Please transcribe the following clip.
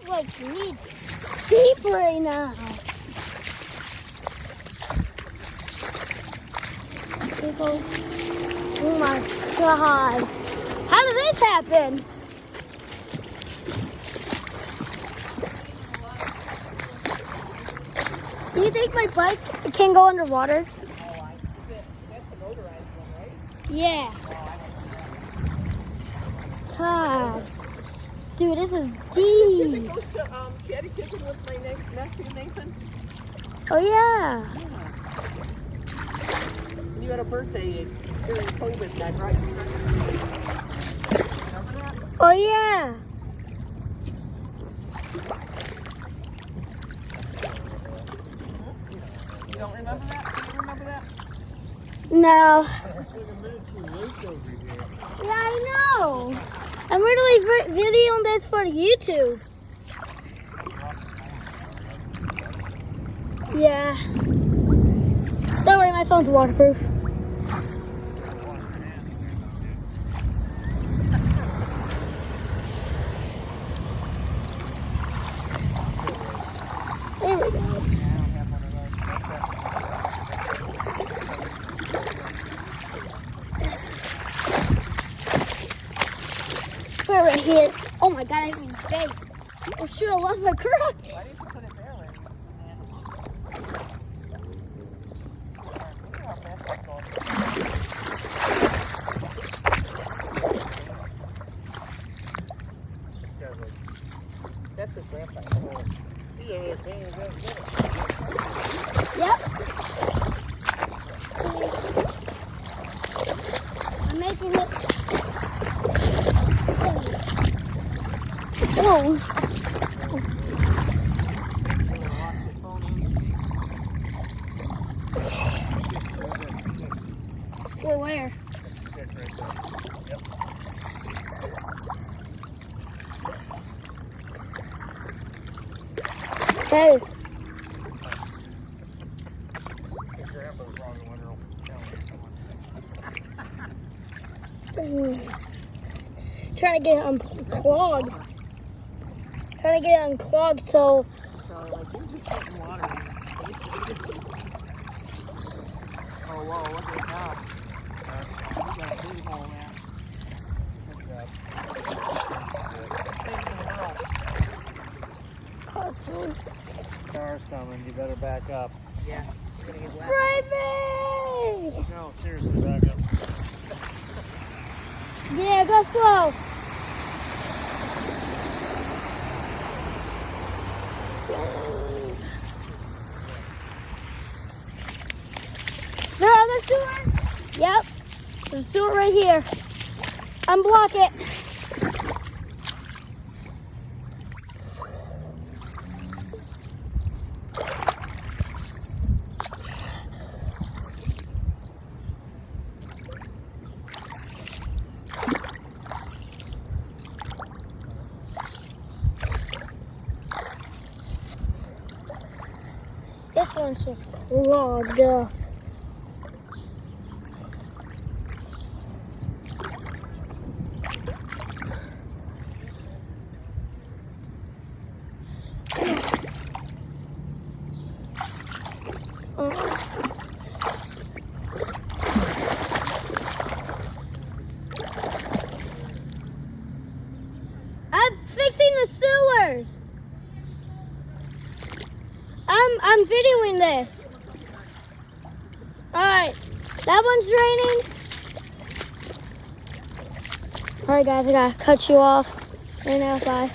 like knee deep right now. Oh my God. How did this happen? Do you think my bike can go underwater? Oh, that's a motorized one, right? Yeah. God. Dude, this is deep. Goes to catechism with my nephew Nathan. Oh, yeah. You had a birthday during COVID then, right? Remember that? Oh, yeah. You don't remember that? Do you remember that? No. Yeah, I know. I'm literally videoing this for YouTube. Yeah. Don't worry, my phone's waterproof. There we go. We're right here. Oh my God, I hit my face. Oh shoot, I lost my crook. Why did you put it there, Larry? That's his grandpa. Yep. I'm making it. Whoa. Wait, where? Hey. Trying to get it unclogged. Trying to get it unclogged so. Oh, whoa, look at that. You got a big hole, man. Car's coming, you better back up. Yeah, you're gonna get wet. Brave me! No, seriously, back up. Yeah, go slow. There are other sewer? Yep. There's a sewer right here. Unblock it. This one's just clogged up. I'm fixing the sewers. I'm videoing this. Alright, that one's draining. Alright guys, I gotta cut you off right now, bye.